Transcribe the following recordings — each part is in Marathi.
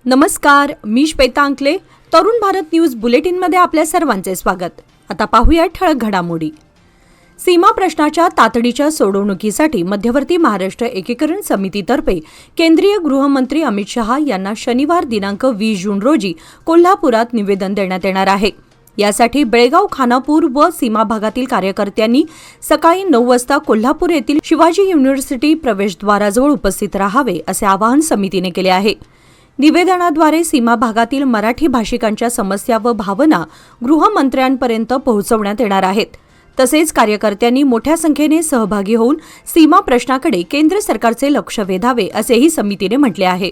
नमस्कार, मी श्वेता अंकले. तरुण भारत न्यूज बुलेटिनमध्ये आपल्या सर्वांचे स्वागत. आता पाहूया ठळक घडामोडी. सीमा प्रश्नाच्या तातडीच्या सोडवणुकीसाठी मध्यवर्ती महाराष्ट्र एकीकरण समितीतर्फे केंद्रीय गृहमंत्री अमित शहा यांना शनिवार दिनांक 20 जून रोजी कोल्हापुरात निवेदन देण्यात येणार आहे. यासाठी बेळगाव, खानापूर व सीमा भागातील कार्यकर्त्यांनी सकाळी 9 वाजता कोल्हापूर येथील शिवाजी युनिव्हर्सिटी प्रवेशद्वाराजवळ उपस्थित राहावे असे आवाहन समितीने केले आहे. निवेदनाद्वारे सीमा भागातील मराठी भाषिकांच्या समस्या व भावना गृहमंत्र्यांपर्यंत पोहोचवण्यात येणार आहेत. तसेच कार्यकर्त्यांनी मोठ्या संख्येने सहभागी होऊन सीमा प्रश्नाकडे केंद्र सरकारचे लक्ष वेधावे असेही समितीने म्हटले आहे.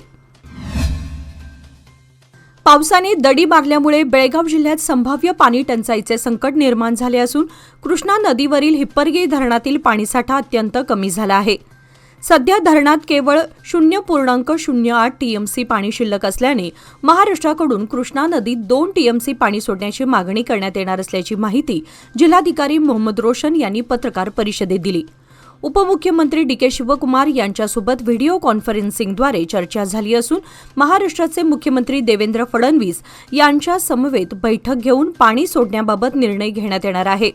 पावसाने दडी मारल्यामुळे बेळगाव जिल्ह्यात संभाव्य पाणी टंचाईचे संकट निर्माण झाले असून कृष्णा नदीवरील हिप्परगे धरणातील पाणीसाठा अत्यंत कमी झाला आहे. सध्या धरणात केवळ 0.08 टीएमसी पाणी शिल्लक असल्याने महाराष्ट्राकडून कृष्णा नदीत 2 टीएमसी पाणी सोडण्याची मागणी करण्यात येणार असल्याची माहिती जिल्हाधिकारी मोहम्मद रोशन यांनी पत्रकार परिषदेत दिली. उपमुख्यमंत्री डी.के. शिवकुमार यांच्यासोबत व्हिडिओ कॉन्फरन्सिंगद्वारे चर्चा झाली असून महाराष्ट्राचे मुख्यमंत्री देवेंद्र फडणवीस यांच्या समवेत बैठक घेऊन पाणी सोडण्याबाबत निर्णय घेण्यात येणार आहे.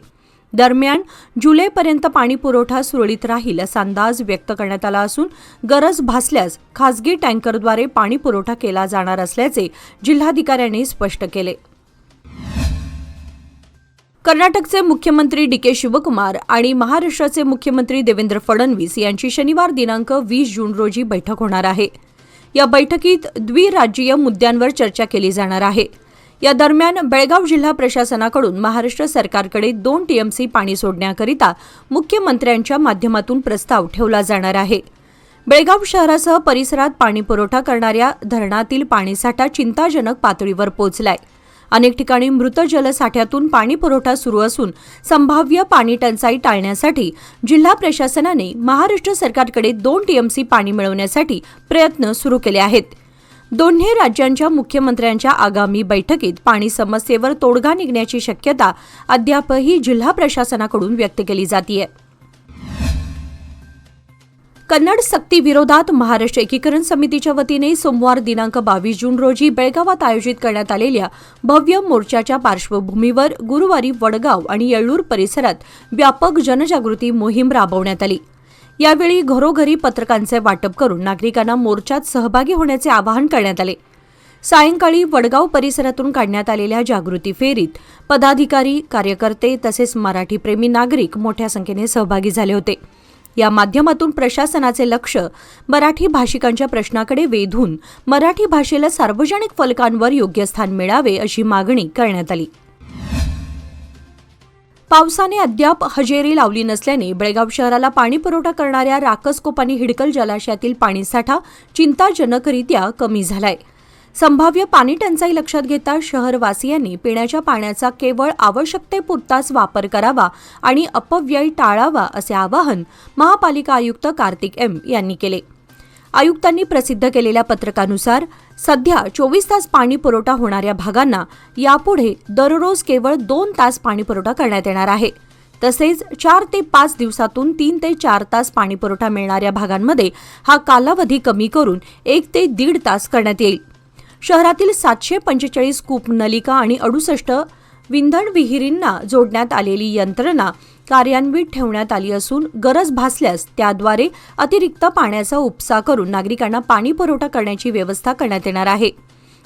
दरम्यान जुलैपर्यंत पाणी पुरवठा सुरळीत राहील असा अंदाज व्यक्त करण्यात आला असून गरज भासल्यास खासगी टँकरद्वारे पाणी पुरवठा केला जाणार असल्याचे जिल्हाधिकाऱ्यांनी स्पष्ट केले. कर्नाटकचे मुख्यमंत्री डी.के. शिवकुमार आणि महाराष्ट्राचे मुख्यमंत्री देवेंद्र फडणवीस यांची शनिवार दिनांक 20 जून रोजी बैठक होणार आहे. या बैठकीत द्विराज्यीय मुद्द्यांवर चर्चा केली जाणार आहे. या दरम्यान बेळगाव जिल्हा प्रशासनाकडून महाराष्ट्र सरकारकडे 2 टीएमसी पाणी सोडण्याकरिता मुख्यमंत्र्यांच्या माध्यमातून प्रस्ताव ठेवला जाणार आहे. बेळगाव शहरासह परिसरात पाणी पुरवठा करणाऱ्या धरणातील पाणीसाठा चिंताजनक पातळीवर पोहोचलाय. अनेक ठिकाणी मृत जलसाठ्यातून पाणी पुरवठा सुरू असून संभाव्य पाणी टंचाई टाळण्यासाठी जिल्हा प्रशासनाने महाराष्ट्र सरकारकडे 2 टीएमसी पाणी मिळवण्यासाठी प्रयत्न सुरू केले आहेत. दोन्ही राज्यांच्या मुख्यमंत्र्यांच्या आगामी बैठकीत पाणी समस्येवर तोडगा निघण्याची शक्यता अद्यापही जिल्हा प्रशासनाकडून व्यक्त केली जातेय. कन्नड सक्तीविरोधात महाराष्ट्र एकीकरण समितीच्या वतीने सोमवार दिनांक 22 जून रोजी बेळगावात आयोजित करण्यात आलेल्या भव्य मोर्चाच्या पार्श्वभूमीवर गुरुवारी वडगाव आणि येळ्ळूर परिसरात व्यापक जनजागृती मोहीम राबवण्यात आली. यावेळी घरोघरी पत्रकांचे वाटप करून नागरिकांना मोर्चात सहभागी होण्याचे आवाहन करण्यात आले. सायंकाळी वडगाव परिसरातून काढण्यात आलेल्या जागृती फेरीत पदाधिकारी, कार्यकर्ते तसेच मराठीप्रेमी नागरिक मोठ्या संख्येने सहभागी झाले होते. या माध्यमातून प्रशासनाचे लक्ष मराठी भाषिकांच्या प्रश्नाकडे वेधून मराठी भाषेला सार्वजनिक फलकांवर योग्य स्थान मिळावे अशी मागणी करण्यात आली. पावसाने अद्याप हजेरी लावली नसल्याने बेळगाव शहराला पाणी पुरवठा करणाऱ्या राकसकोप आणि हिडकल जलाशयातील पाणीसाठा चिंताजनकरित्या कमी झालाय. संभाव्य पाणी टंचाई लक्षात घेता शहरवासियांनी पिण्याच्या पाण्याचा केवळ आवश्यकतेपुरताच वापर करावा आणि अपव्यय टाळावा असे आवाहन महापालिका आयुक्त कार्तिक एम यांनी केले. आयुक्तांनी प्रसिद्ध केलेल्या पत्रकानुसार सध्या 24 तास पाणी पुरवठा होणाऱ्या भागांना यापुढे दररोज केवळ 2 तास पाणी पुरवठा करण्यात येणार आहे. तसेच 4 ते 5 दिवसातून 3 ते 4 तास पाणी पुरवठा मिळणाऱ्या भागांमध्ये हा कालावधी कमी करून 1 ते 1.5 तास करण्यात येईल. शहरातील 745 कूप नलिका आणि 68 विंधण विहिरींना जोडण्यात आलेली यंत्रणा कार्यान्वित ठेवण्यात आली असून गरज भासल्यास त्याद्वारे अतिरिक्त पाण्याचा उपसा करून नागरिकांना पाणी पुरवठा करण्याची व्यवस्था करण्यात येणार आहे.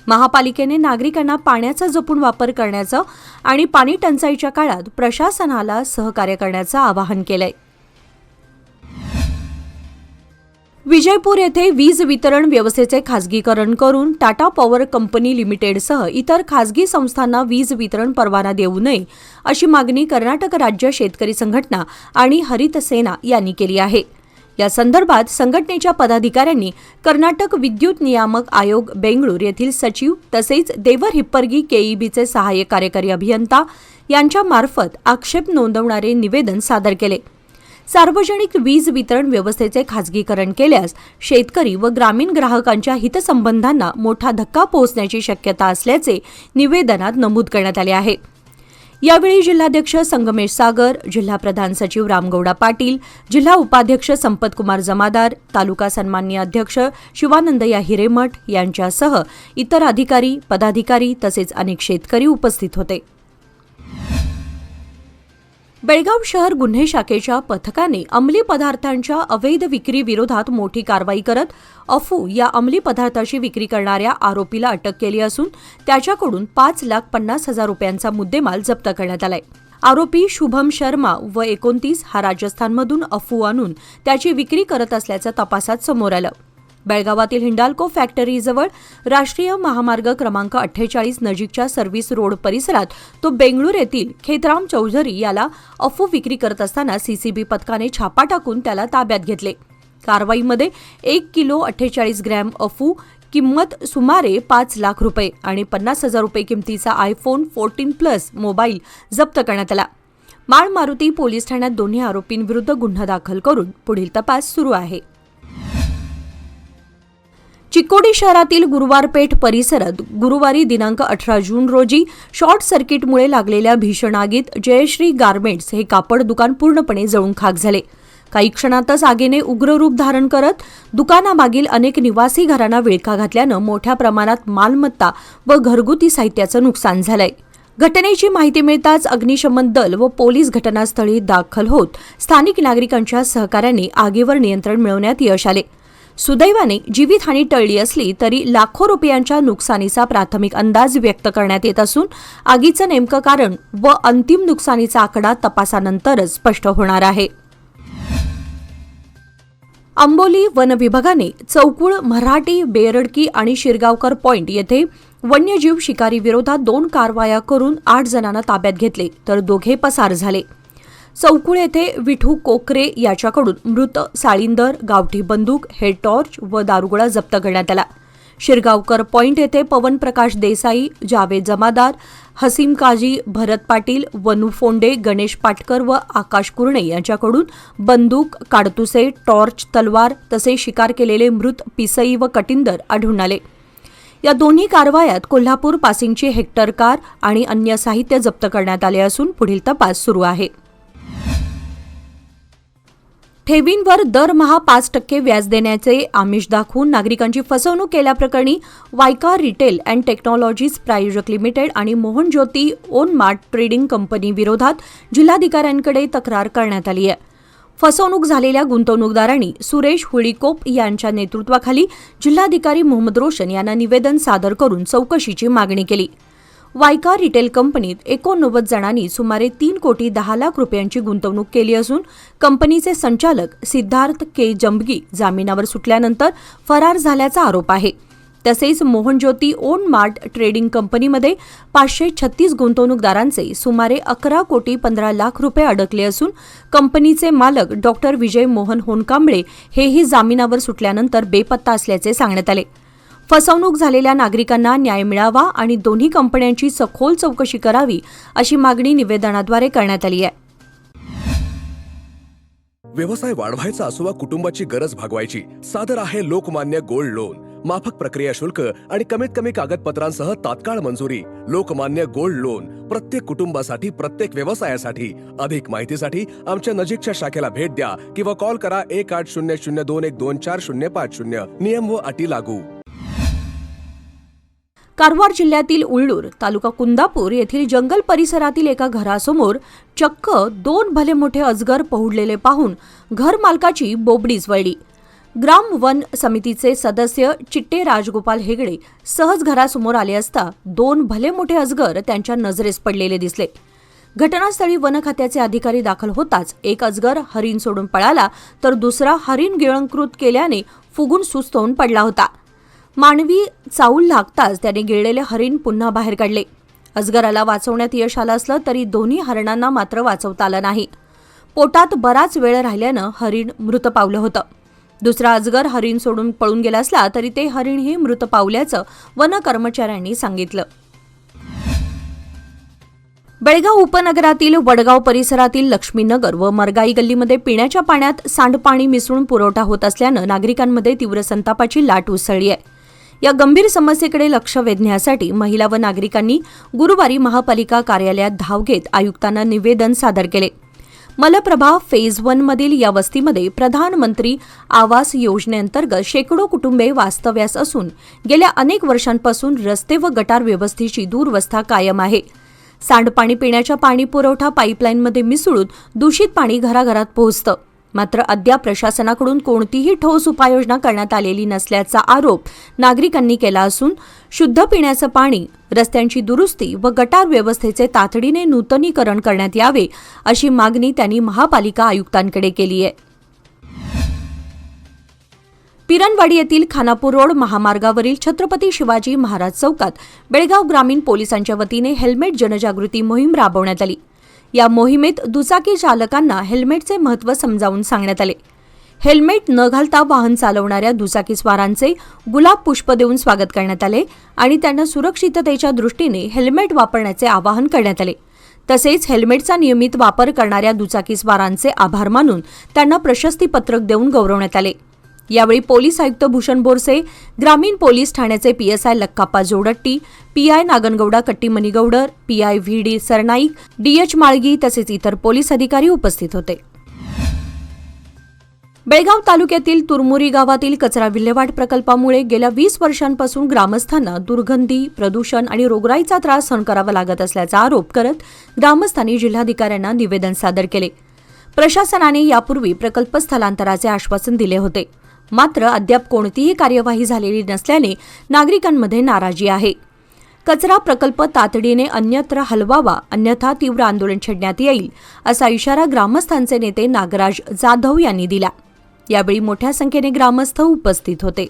महापालिकेने नागरिकांना पाण्याचा जपून वापर करण्याचं आणि पाणी टंचाईच्या काळात प्रशासनाला सहकार्य करण्याचं आवाहन केलंय. विजयपूर येथे वीज वितरण व्यवस्थेचे खासगीकरण करून टाटा पॉवर कंपनी लिमिटेडसह इतर खासगी संस्थांना वीज वितरण परवाना देऊ नये अशी मागणी कर्नाटक राज्य शेतकरी संघटना आणि हरित सेना यांनी केली आहे. या संदर्भात संघटनेच्या पदाधिकाऱ्यांनी कर्नाटक विद्युत नियामक आयोग बेंगळूर येथील सचिव तसेच देवर हिप्परगी केईबीचे सहाय्यक कार्यकारी अभियंता यांच्यामार्फत आक्षेप नोंदवणारे निवेदन सादर केले. सार्वजनिक वीज वितरण व्यवस्थेचे खासगीकरण केल्यास शेतकरी व ग्रामीण ग्राहकांच्या हितसंबंधांना मोठा धक्का पोहोचण्याची शक्यता असल्याचे निवेदनात नमूद करण्यात आले आहे. यावेळी जिल्हाध्यक्ष संगमेश सागर, जिल्हा प्रधान सचिव रामगौडा पाटील, जिल्हा उपाध्यक्ष संपतकुमार जमादार, तालुका सन्माननीय अध्यक्ष शिवानंदया हिरेमठ यांच्यासह इतर अधिकारी, पदाधिकारी तसेच अनेक शेतकरी उपस्थित होते. बेळगाव शहर गुन्हे शाखेच्या पथकाने अंमली पदार्थांच्या अवैध विक्री विरोधात मोठी कारवाई करत अफू या अंमली पदार्थाची विक्री करणाऱ्या आरोपीला अटक केली असून त्याच्याकडून 5,50,000 रुपयांचा मुद्देमाल जप्त करण्यात आलाय. आरोपी शुभम शर्मा व 29 हा राजस्थानमधून अफू आणून त्याची विक्री करत असल्याचं तपासात समोर आलं. बेळगावातील हिंडाल्को फॅक्टरीजवळ राष्ट्रीय महामार्ग क्रमांक 48 नजीकच्या सर्व्हिस रोड परिसरात तो बेंगळूर येथील खेतराम चौधरी याला अफू विक्री करत असताना सीसीबी पथकाने छापा टाकून त्याला ताब्यात घेतले. कारवाईमध्ये 1 किलो 48 ग्रॅम अफू, किंमत सुमारे 5 लाख रुपये आणि 50,000 रुपये किमतीचा आयफोन 14 प्लस मोबाईल जप्त करण्यात आला. माळ मारुती पोलीस ठाण्यात दोन्ही आरोपींविरुद्ध गुन्हा दाखल करून पुढील तपास सुरू आहे. चिकोडी शहरातील गुरुवारपेठ परिसरात गुरुवारी दिनांक 18 जून रोजी शॉर्ट सर्किटमुळे लागलेल्या भीषण आगीत जयश्री गारमेंट्स हे कापड दुकान पूर्णपणे जळून खाक झाले. काही क्षणातच आगीने उग्र रूप धारण करत दुकानामागील अनेक निवासी घरांना विळखा घातल्यानं मोठ्या प्रमाणात मालमत्ता व घरगुती साहित्याचं नुकसान झालंय. घटनेची माहिती मिळताच अग्निशमन दल व पोलीस घटनास्थळी दाखल होत स्थानिक नागरिकांच्या सहकार्याने आगीवर नियंत्रण मिळवण्यात यश आले. सुदैवाने जीवितहानी टळली असली तरी लाखो रुपयांच्या नुकसानीचा प्राथमिक अंदाज व्यक्त करण्यात येत असून आगीचं नेमकं कारण व अंतिम नुकसानीचा आकडा तपासानंतरच स्पष्ट होणार आहे. अंबोली वन विभागाने चौकुळ, मराठी, बेरडकी आणि शिरगावकर पॉइंट येथे वन्यजीव शिकारी विरोधात 2 कारवाया करून 8 जणांना ताब्यात घेतले तर 2 पसार झाले. चौकुळ येथे विठू कोकरे याच्याकडून मृत साळींदर, गावठी बंदूक, हेड टॉर्च व दारुगोळा जप्त करण्यात आला. शिरगावकर पॉइंट येथे पवन प्रकाश देसाई, जावेद जमादार, हसीम काजी, भरत पाटील, वनू फोंडे, गणेश पाटकर व आकाश कुर्णे यांच्याकडून बंदूक, काडतुसे, टॉर्च, तलवार तसे शिकार केलेले मृत पिसई व कटिंदर आढळून आले. या दोन्ही कारवायात कोल्हापूर पासिंगची हेक्टर कार आणि अन्य साहित्य जप्त करण्यात आले असून पुढील तपास सुरू आहे. ठेवींवर दरमहा 5% व्याज देण्याचे आमिष दाखवून नागरिकांची फसवणूक केल्याप्रकरणी वायका रिटेल अँड टेक्नॉलॉजीज प्रायोजक लिमिटेड आणि मोहन ज्योती ओनमार्ट ट्रेडिंग कंपनी विरोधात जिल्हाधिकाऱ्यांकडे तक्रार करण्यात आली आहे. फसवणूक झालेल्या गुंतवणूकदारांनी सुरेश हुळीकोप यांच्या नेतृत्वाखाली जिल्हाधिकारी मोहम्मद रोशन यांना निवेदन सादर करून चौकशीची मागणी केली. वायका रिटेल कंपनीत 89 जणांनी सुमारे 3 कोटी 10 लाख रुपयांची गुंतवणूक केली असून कंपनीचे संचालक सिद्धार्थ के जंबगी जामिनावर सुटल्यानंतर फरार झाल्याचा आरोप आहे. तसेच मोहनज्योती ओनमार्ट ट्रेडिंग कंपनीमध्ये 536 गुंतवणूकदारांचे सुमारे 11 कोटी 15 लाख रुपये अडकले असून कंपनीचे मालक डॉक्टर विजय मोहन होनकांबळे हेही जामिनावर सुटल्यानंतर बेपत्ता असल्याचे सांगण्यात आले. फसवणूक झालेल्या नागरिकांना न्याय मिळावा आणि दोन्ही कंपन्यांची सखोल चौकशी करावी अशी मागणी निवेदनाद्वारे करण्यात आली आहे. व्यवसाय वाढवायचा असो वा कुटुंबाची गरज भागवायची, सादर आहे लोकमान्य गोल्ड लोन. माफक प्रक्रिया शुल्क आणि कमीत कमी कागदपत्रांसह तात्काळ मंजुरी. लोकमान्य गोल्ड लोन प्रत्येक कुटुंबासाठी, प्रत्येक व्यवसायासाठी. अधिक माहितीसाठी आमच्या नजीकच्या शाखेला भेट द्या किंवा कॉल करा 180021245050. नियम व अटी लागू. कारवार जिल्ह्यातील उळ्ळूर तालुका कुंदापूर येथील जंगल परिसरातील एका घरासमोर चक्क 2 भले मोठे अजगर पहुडलेले पाहून घरमालकाची बोबडीच वळली. ग्राम वन समितीचे सदस्य चिट्टे राजगोपाल हेगडे सहज घरासमोर आले असता 2 भले मोठे अजगर त्यांच्या नजरेस पडलेले दिसले. घटनास्थळी वन खात्याचे अधिकारी दाखल होताच एक अजगर हरिण सोडून पळाला तर दुसरा हरिण गिळंकृत केल्याने फुगून सुस्त होऊन पडला होता. मानवी चाऊल लागताच त्याने गिळलेले हरिण पुन्हा बाहेर काढले. अजगराला वाचवण्यात यश आलं असलं तरी दोन्ही हरणांना मात्र वाचवता आलं नाही. पोटात बराच वेळ राहिल्यानं हरिण मृत पावलं होतं. दुसरा अजगर हरिण सोडून पळून गेला असला तरी ते हरिणही मृत पावल्याचं वन कर्मचाऱ्यांनी सांगितलं. बेळगाव उपनगरातील वडगाव परिसरातील लक्ष्मीनगर व मरगाई गल्लीमध्ये पिण्याच्या पाण्यात सांडपाणी मिसळून पुरवठा होत असल्यानं नागरिकांमध्ये तीव्र संतापाची लाट उसळली आहे. या गंभीर समस्येकडे लक्ष वेधण्यासाठी महिला व नागरिकांनी गुरुवारी महापालिका कार्यालयात धाव घेत आयुक्तांना निवेदन सादर केले. मलप्रभा फेज 1 मधील या वस्तीमध्ये प्रधानमंत्री आवास योजनेअंतर्गत शेकडो कुटुंबे वास्तव्यास असून गेल्या अनेक वर्षांपासून रस्ते व गटार व्यवस्थेची दुरवस्था कायम आहे. सांडपाणी पिण्याच्या पाणी पुरवठा पाईपलाईनमध्ये मिसळून दूषित पाणी घराघरात पोहोचतं. मात्र अद्याप प्रशासनाकडून कोणतीही ठोस उपाययोजना करण्यात आलेली नसल्याचा आरोप नागरिकांनी केला असून शुद्ध पिण्याचं पाणी, रस्त्यांची दुरुस्ती व गटार व्यवस्थेचे तातडीने नूतनीकरण करण्यात यावे अशी मागणी त्यांनी महापालिका आयुक्तांकडे केली आहे. पिरणवाडी येथील खानापूर रोड महामार्गावरील छत्रपती शिवाजी महाराज चौकात बेळगाव ग्रामीण पोलिसांच्या वतीने हेल्मेट जनजागृती मोहीम राबवण्यात आली. या मोहिमेत दुचाकी चालकांना हेल्मेटचे महत्त्व समजावून सांगण्यात आले. हेल्मेट न घालता वाहन चालवणाऱ्या दुचाकीस्वारांचे गुलाब पुष्प देऊन स्वागत करण्यात आले आणि त्यांना सुरक्षिततेच्या दृष्टीने हेल्मेट वापरण्याचे आवाहन करण्यात आले. तसेच हेल्मेटचा नियमित वापर करणाऱ्या दुचाकीस्वारांचे आभार मानून त्यांना प्रशस्तीपत्रक देऊन गौरवण्यात आले. यावेळी पोलीस आयुक्त भूषण बोरसे, ग्रामीण पोलीस ठाण्याचे PSI लक्काप्पा जोडट्टी, PI नागनगौडा कट्टीमनीगौडर, PI VD Sarnaik, DH Malgi तसेच इतर पोलीस अधिकारी उपस्थित होते. बेळगाव तालुक्यातील तुरमुरी गावातील कचरा विल्हेवाट प्रकल्पामुळे गेल्या 20 वर्षांपासून ग्रामस्थांना दुर्गंधी, प्रदूषण आणि रोगराईचा त्रास सहन करावा लागत असल्याचा आरोप करत ग्रामस्थांनी जिल्हाधिकाऱ्यांना निवेदन सादर केले. प्रशासनाने यापूर्वी प्रकल्प स्थलांतराचे आश्वासन दिले होते. मात्र अद्याप कोणतीही कार्यवाही झालेली नसल्याने नागरिकांमध्ये नाराजी आहे. कचरा प्रकल्प तातडीने अन्यत्र हलवावा, अन्यथा तीव्र आंदोलन छेडण्यात येईल असा इशारा ग्रामस्थांचे नेते नागराज जाधव यांनी दिला. यावेळी मोठ्या संख्येने ग्रामस्थ उपस्थित होते.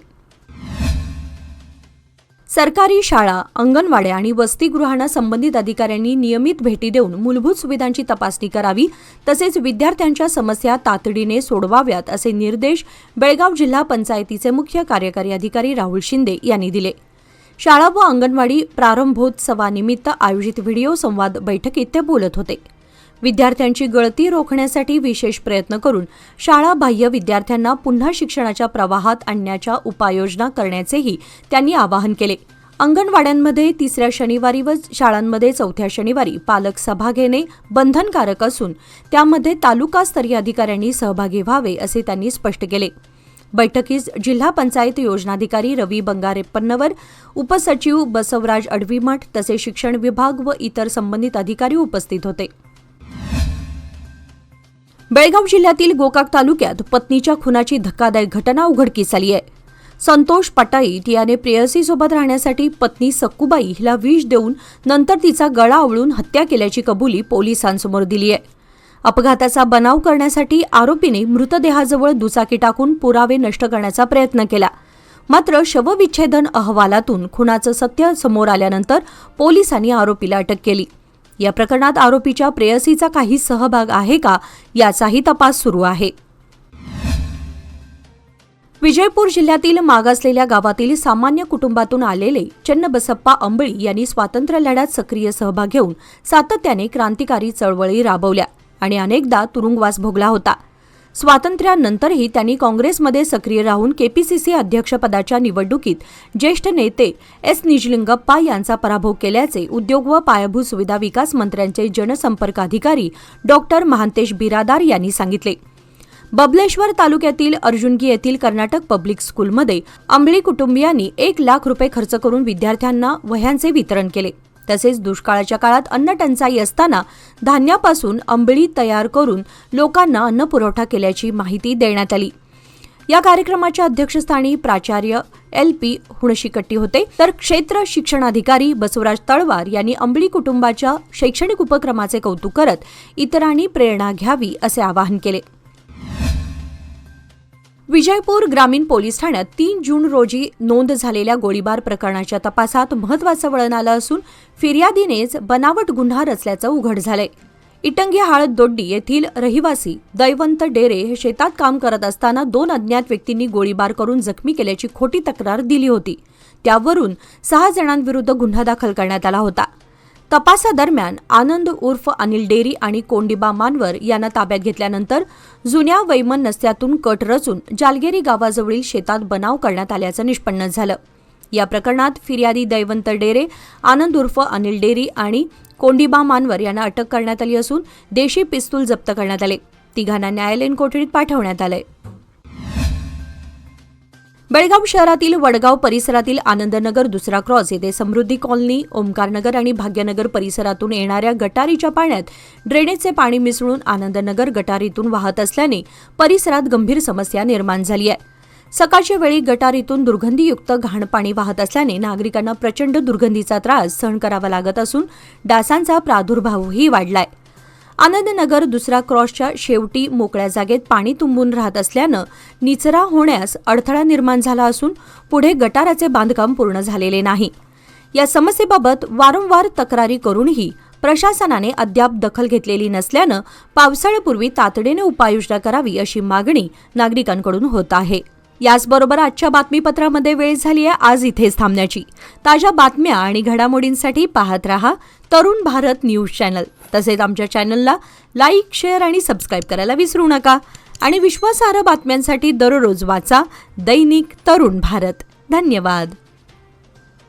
सरकारी शाळा, अंगणवाड्या आणि वसतिगृहांना संबंधित अधिकाऱ्यांनी नियमित भेटी देऊन मूलभूत सुविधांची तपासणी करावी तसेच विद्यार्थ्यांच्या समस्या तातडीने सोडवाव्यात असे निर्देश बेळगाव जिल्हा पंचायतीचे मुख्य कार्यकारी अधिकारी राहुल शिंदे यांनी दिले. शाळा व अंगणवाडी प्रारंभोत्सवानिमित्त आयोजित व्हिडिओ संवाद बैठकीत ते बोलत होते. विद्यार्थ्यांची गळती रोखण्यासाठी विशेष प्रयत्न करून शाळाबाह्य विद्यार्थ्यांना पुन्हा शिक्षणाच्या प्रवाहात आणण्याच्या उपाययोजना करण्याचेही त्यांनी आवाहन केले. अंगणवाड्यांमध्ये 3ऱ्या शनिवारी व शाळांमध्ये 4थ्या शनिवारी पालक सभा घेणे बंधनकारक असून त्यामध्ये तालुकास्तरीय अधिकाऱ्यांनी सहभागी व्हावे असे त्यांनी स्पष्ट केले. बैठकीस जिल्हा पंचायत योजनाधिकारी रवी बंगारेप्पनवर, उपसचिव बसवराज अडवीमठ तसेच शिक्षण विभाग व इतर संबंधित अधिकारी उपस्थित होते. बेळगाव जिल्ह्यातील गोकाक तालुक्यात पत्नीच्या खुनाची धक्कादायक घटना उघडकीस आली आहे. संतोष पटाईत याने प्रेयसीसोबत राहण्यासाठी पत्नी सक्कूबाई हिला विष देऊन नंतर तिचा गळा आवळून हत्या केल्याची कबुली पोलिसांसमोर दिली आहे. अपघाताचा बनाव करण्यासाठी आरोपीने मृतदेहाजवळ दुचाकी टाकून पुरावे नष्ट करण्याचा प्रयत्न केला. मात्र शवविच्छेदन अहवालातून खुनाचं सत्य समोर आल्यानंतर पोलिसांनी आरोपीला अटक केली. या प्रकरणात आरोपीच्या प्रेयसीचा काही सहभाग आहे का याचाही तपास सुरू आहे. विजयपूर जिल्ह्यातील मागासलेल्या गावातील सामान्य कुटुंबातून आलेले चन्नबसप्पा अंबळी यांनी स्वातंत्र्य लढ्यात सक्रिय सहभाग घेऊन सातत्याने क्रांतिकारी चळवळी राबवल्या आणि अनेकदा तुरुंगवास भोगला होता. स्वातंत्र्यानंतरही त्यांनी काँग्रेसमध्ये सक्रिय राहून KPCC अध्यक्षपदाच्या निवडणुकीत ज्येष्ठ नेते S. निजलिंगप्पा यांचा पराभव केल्याचे उद्योग व पायाभूत सुविधा विकास मंत्र्यांचे जनसंपर्क अधिकारी डॉक्टर महांतेश बिरादार यांनी सांगितले. बबलेश्वर तालुक्यातील अर्जुनगी येथील कर्नाटक पब्लिक स्कूलमध्ये अंबळी कुटुंबियांनी 1 लाख रुपये खर्च करून विद्यार्थ्यांना वह्यांचे वितरण केले. तसेच दुष्काळाच्या काळात अन्न टंचाई असताना धान्यापासून अंबळी तयार करून लोकांना अन्न पुरवठा केल्याची माहिती देण्यात आली. या कार्यक्रमाच्या अध्यक्षस्थानी प्राचार्य LP हुणशीकट्टी होते, तर क्षेत्र शिक्षणाधिकारी बसवराज तळवार यांनी अंबळी कुटुंबाच्या शैक्षणिक उपक्रमाचे कौतुक करत इतरांनी प्रेरणा घ्यावी असे आवाहन केले. विजयपूर ग्रामीण पोलीस ठाण्यात 3 जून रोजी नोंद झालेल्या गोळीबार प्रकरणाच्या तपासात महत्त्वाचं वळण आलं असून फिर्यादीनेच बनावट गुन्हा रचल्याचं उघड झालंय. इटंगी हाळद दोड्डी येथील रहिवासी दैवंत डेरे हे शेतात काम करत असताना 2 अज्ञात व्यक्तींनी गोळीबार करून जखमी केल्याची खोटी तक्रार दिली होती. त्यावरून 6 जणांविरुद्ध गुन्हा दाखल करण्यात आला होता. तपासादरम्यान आनंद उर्फ अनिल डेरी आणि कोंडिबा मानवर यांना ताब्यात घेतल्यानंतर जुन्या वैमन नस्त्यातून कट रचून जालगेरी गावाजवळील शेतात बनाव करण्यात आल्याचं निष्पन्न झालं. या प्रकरणात फिर्यादी दैवंत डेरे, आनंद उर्फ अनिल डेरी आणि कोंडीबा मानवर यांना अटक करण्यात आली असून देशी पिस्तूल जप्त करण्यात आले. तिघांना न्यायालयीन कोठडीत पाठवण्यात आले. बेळगाव शहरातील वडगाव परिसरातील आनंदनगर दुसरा क्रॉस येथे समृद्धी कॉलनी, ओमकारनगर आणि भाग्यनगर परिसरातून येणाऱ्या गटारीच्या पाण्यात ड्रेनेजचे पाणी मिसळून आनंदनगर गटारीतून वाहत असल्याने परिसरात गंभीर समस्या निर्माण झाली आहे. सकाळच्या वेळी गटारीतून दुर्गंधीयुक्त घाण पाणी वाहत असल्याने नागरिकांना प्रचंड दुर्गंधीचा त्रास सहन करावा लागत असून डासांचा प्रादुर्भावही वाढलाय. आनंदनगर दुसरा क्रॉसच्या शेवटी मोकळ्या जागेत पाणी तुंबून राहत असल्यानं निचरा होण्यास अडथळा निर्माण झाला असून पुढे गटाराचे बांधकाम पूर्ण झालेले नाही. या समस्येबाबत वारंवार तक्रारी करूनही प्रशासनाने अद्याप दखल घेतलेली नसल्यानं पावसाळ्यापूर्वी तातडीने उपाययोजना करावी अशी मागणी नागरिकांकडून होत आहे. याचबरोबर आजच्या बातमीपत्रामध्ये वेळ झाली आहे आज इथेच थांबण्याची. ताज्या बातम्या आणि घडामोडींसाठी पाहत रहा तरुण भारत न्यूज चॅनल. तसेच आमच्या चॅनलला लाईक, शेअर आणि सबस्क्राईब करायला विसरू नका. आणि विश्वासार्ह बातम्यांसाठी दररोज वाचा दैनिक तरुण भारत. धन्यवाद.